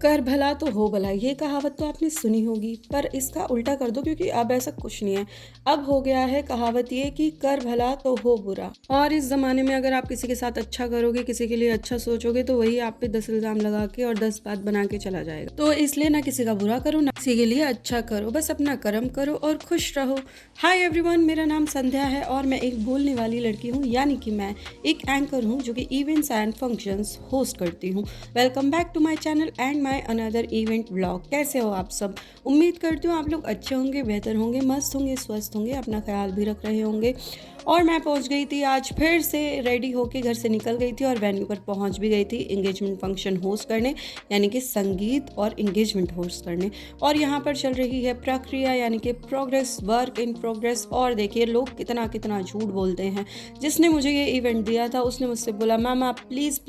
कर भला तो हो भला, ये कहावत तो आपने सुनी होगी, पर इसका उल्टा कर दो क्योंकि अब ऐसा कुछ नहीं है। अब हो गया है कहावत ये कि कर भला तो हो बुरा। और इस ज़माने में अगर आप किसी के साथ अच्छा करोगे, किसी के लिए अच्छा सोचोगे, तो वही आप पे 10 इल्ज़ाम लगा के और 10 बात बना के चला जाएगा। तो इसलिए ना किसी का बुरा करो, ना किसी के लिए अच्छा करो, बस अपना कर्म करो और खुश रहो। हाय एवरीवन, मेरा नाम संध्या है और मैं एक बोलने वाली लड़की हूँ, यानी कि मैं एक एंकर हूँ जो कि इवेंट्स एंड फंक्शंस होस्ट करती हूँ। Welcome back to my channel and my another event vlog. कैसे हो आप सब? उम्मीद करती हूँ आप लोग अच्छे होंगे, बेहतर होंगे, मस्त होंगे, स्वस्थ होंगे, अपना ख्याल भी रख रहे होंगे। और मैं पहुंच गई थी, आज फिर से रेडी होके घर से निकल गई थी और वेन्यू पर पहुंच भी गई थी इंगेजमेंट फंक्शन होस्ट करने, यानी कि संगीत और इंगेजमेंट होस्ट करने। और यहाँ पर चल रही है प्रक्रिया, यानी कि प्रोग्रेस, वर्क इन प्रोग्रेस। और देखिए लोग कितना कितना झूठ बोलते हैं। जिसने मुझे ये इवेंट दिया था उसने मुझसे बोला, मैम आप प्लीज़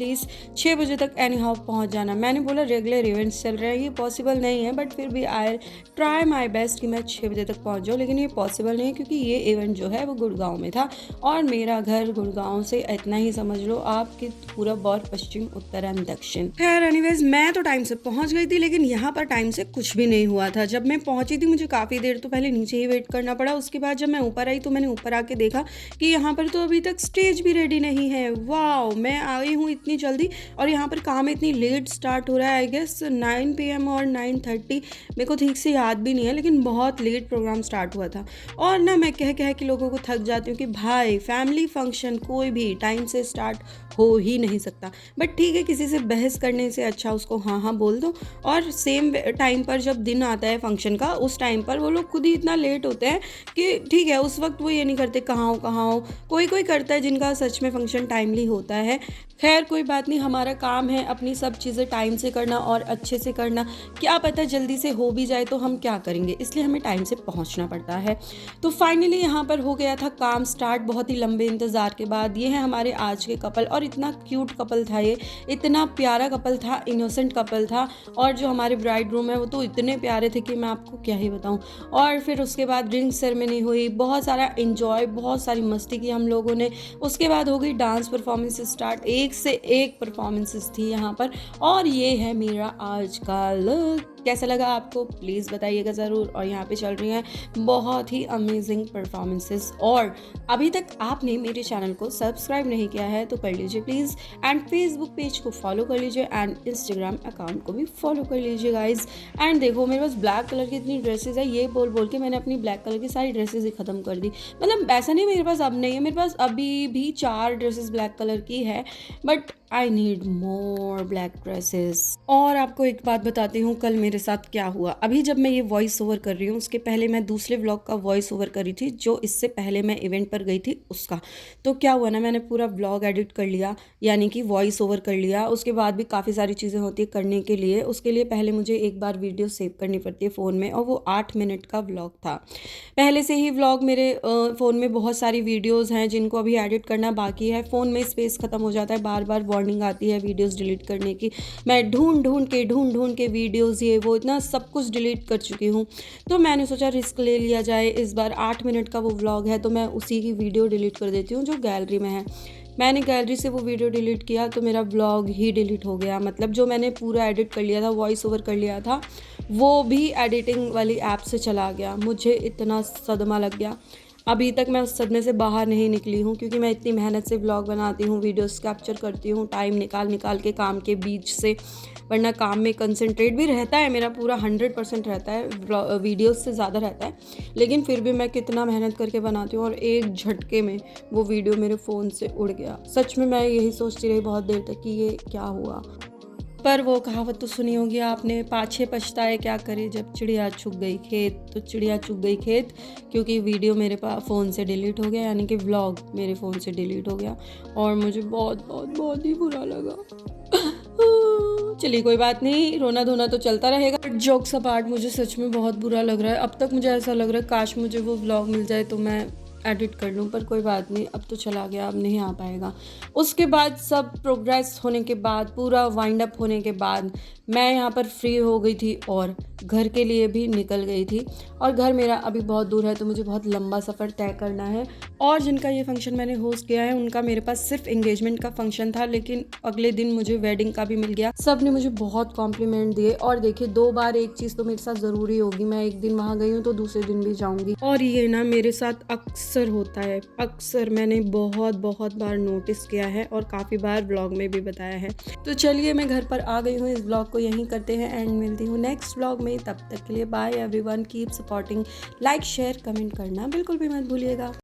6 बजे तक एनी हाउ पहुँच जाना। मैंने बोला रेगुलर इवेंट्स चल रहे हैं, ये पॉसिबल नहीं है, बट फिर भी आई ट्राई माई बेस्ट कि मैं 6 बजे तक पहुँच जाऊँ, लेकिन ये पॉसिबल नहीं है क्योंकि ये इवेंट जो है वो गुड़गांव में था और मेरा घर गुड़गांव से इतना ही समझ लो आप कि पूरब और पश्चिम, उत्तर एंड दक्षिण। खैर एनीवेज, मैं तो टाइम से पहुंच गई थी, लेकिन यहाँ पर टाइम से कुछ भी नहीं हुआ था। जब मैं पहुंची थी मुझे काफ़ी देर तो पहले नीचे ही वेट करना पड़ा। उसके बाद जब मैं ऊपर आई तो मैंने ऊपर आके देखा कि यहाँ पर तो अभी तक स्टेज भी रेडी नहीं है। वाह, मैं आई हूँ इतनी जल्दी और यहाँ पर काम इतनी लेट स्टार्ट हो रहा है। आई गेस 9 PM और 9:30, मेरे को ठीक से याद भी नहीं है, लेकिन बहुत लेट प्रोग्राम स्टार्ट हुआ था। और ना मैं कह कह के लोगों को थक जाती हूँ कि भाई फैमिली फंक्शन कोई भी टाइम से स्टार्ट हो ही नहीं सकता। बट ठीक है, किसी से बहस करने से अच्छा उसको हाँ हाँ बोल दो। और सेम टाइम पर जब दिन आता है फंक्शन का, उस टाइम पर वो लोग खुद ही इतना लेट होते हैं कि ठीक है, उस वक्त वो ये नहीं करते कहाँ हो कहाँ हो। कोई कोई करता है जिनका सच में फंक्शन टाइमली होता है। खैर कोई बात नहीं, हमारा काम है अपनी सब चीज़ें टाइम से करना और अच्छे से करना। क्या पता जल्दी से हो भी जाए तो हम क्या करेंगे, इसलिए हमें टाइम से पहुंचना पड़ता है। तो फाइनली यहाँ पर हो गया था काम स्टार्ट, बहुत ही लंबे इंतज़ार के बाद। ये है हमारे आज के कपल और इतना क्यूट कपल था, ये इतना प्यारा कपल था, इनोसेंट कपल था। और जो हमारे ब्राइड ग्रूम है वो तो इतने प्यारे थे कि मैं आपको क्या ही बताऊँ। और फिर उसके बाद रिंग सेरेमनी हुई, बहुत सारा इन्जॉय, बहुत सारी मस्ती की हम लोगों ने। उसके बाद हो गई डांस परफॉर्मेंस स्टार्ट, एक से एक परफॉर्मेंसेस थी यहाँ पर। और ये है मेरा आज का लुक। कैसा लगा आपको प्लीज़ बताइएगा ज़रूर। और यहाँ पे चल रही हैं बहुत ही अमेजिंग परफॉर्मेंसेस। और अभी तक आपने मेरे चैनल को सब्सक्राइब नहीं किया है तो कर लीजिए प्लीज़, एंड फेसबुक पेज को फॉलो कर लीजिए एंड इंस्टाग्राम अकाउंट को भी फॉलो कर लीजिए गाइज। एंड देखो मेरे पास ब्लैक कलर की इतनी ड्रेसेस है, ये बोल बोल के मैंने अपनी ब्लैक कलर की सारी ड्रेसेस ही ख़त्म कर दी। मतलब ऐसा नहीं मेरे पास अब नहीं है, मेरे पास अभी भी 4 ड्रेसेस ब्लैक कलर की है, but I need more black dresses. और आपको एक बात बताती हूँ कल मेरे साथ क्या हुआ। अभी जब मैं ये वॉइस ओवर कर रही हूँ उसके पहले मैं दूसरे व्लॉग का वॉइस ओवर करी थी, जो इससे पहले मैं इवेंट पर गई थी उसका। तो क्या हुआ ना, मैंने पूरा व्लॉग एडिट कर लिया, यानी कि वॉइस ओवर कर लिया। उसके बाद भी काफ़ी सारी चीज़ें होती है करने के लिए। उसके लिए पहले मुझे एक बार वीडियो सेव करनी पड़ती है फ़ोन में, और वो 8 मिनट का व्लॉग था। पहले से ही व्लॉग मेरे फ़ोन में बहुत सारी वीडियोज़ हैं जिनको अभी एडिट करना बाकी है। फ़ोन में स्पेस ख़त्म हो जाता है, बार बार वार्निंग आती है वीडियोज़ डिलीट करने की। मैं ढूंढ ढूंढ के वीडियोज़ ये वो इतना सब कुछ डिलीट कर चुकी हूँ। तो मैंने सोचा रिस्क ले लिया जाए इस बार। 8 मिनट का वो व्लॉग है तो मैं उसी की वीडियो डिलीट कर देती हूँ जो गैलरी में है। मैंने गैलरी से वो वीडियो डिलीट किया तो मेरा व्लॉग ही डिलीट हो गया। मतलब जो मैंने पूरा एडिट कर लिया था, वॉइस ओवर कर लिया था, वो भी एडिटिंग वाली ऐप से चला गया। मुझे इतना सदमा लग गया। अभी तक मैं उस सदमे से बाहर नहीं निकली हूँ, क्योंकि मैं इतनी मेहनत से व्लॉग बनाती हूँ, वीडियोस कैप्चर करती हूँ टाइम निकाल निकाल के काम के बीच से, वरना काम में कंसंट्रेट भी रहता है मेरा पूरा 100% रहता है, वीडियोस से ज़्यादा रहता है। लेकिन फिर भी मैं कितना मेहनत करके बनाती हूँ और एक झटके में वो वीडियो मेरे फ़ोन से उड़ गया। सच में मैं यही सोचती रही बहुत देर तक कि ये क्या हुआ। पर वो कहावत तो सुनी होगी आपने, पाछे पछताए क्या करे जब चिड़िया चुग गई खेत। तो चिड़िया चुग गई खेत क्योंकि वीडियो मेरे पास फ़ोन से डिलीट हो गया, यानी कि व्लॉग मेरे फ़ोन से डिलीट हो गया। और मुझे बहुत बहुत बहुत ही बुरा लगा। चलिए कोई बात नहीं, रोना धोना तो चलता रहेगा। बट जोक्स अपार्ट मुझे सच में बहुत बुरा लग रहा है। अब तक मुझे ऐसा लग रहा है काश मुझे वो व्लॉग मिल जाए तो मैं एडिट कर लूँ, पर कोई बात नहीं, अब तो चला गया, अब नहीं आ पाएगा। उसके बाद सब प्रोग्रेस होने के बाद, पूरा वाइंड अप होने के बाद मैं यहाँ पर फ्री हो गई थी और घर के लिए भी निकल गई थी और घर मेरा अभी बहुत दूर है तो मुझे बहुत लंबा सफ़र तय करना है। और जिनका ये फंक्शन मैंने होस्ट किया है उनका मेरे पास सिर्फ एंगेजमेंट का फंक्शन था, लेकिन अगले दिन मुझे वेडिंग का भी मिल गया। सब ने मुझे बहुत कॉम्प्लीमेंट दिए और देखिए 2 बार एक चीज़ तो मेरे साथ ज़रूरी होगी, मैं एक दिन वहाँ गई हूँ तो दूसरे दिन भी जाऊँगी। और ये ना मेरे साथ अक्सर होता है, अक्सर मैंने बहुत बहुत बार नोटिस किया है और काफ़ी बार ब्लॉग में भी बताया है। तो चलिए मैं घर पर आ गई हूँ, इस ब्लॉग को यहीं करते हैं एंड मिलती हूँ नेक्स्ट ब्लॉग में। तब तक के लिए bye everyone, keep supporting, like share comment करना बिल्कुल भी मत भूलिएगा।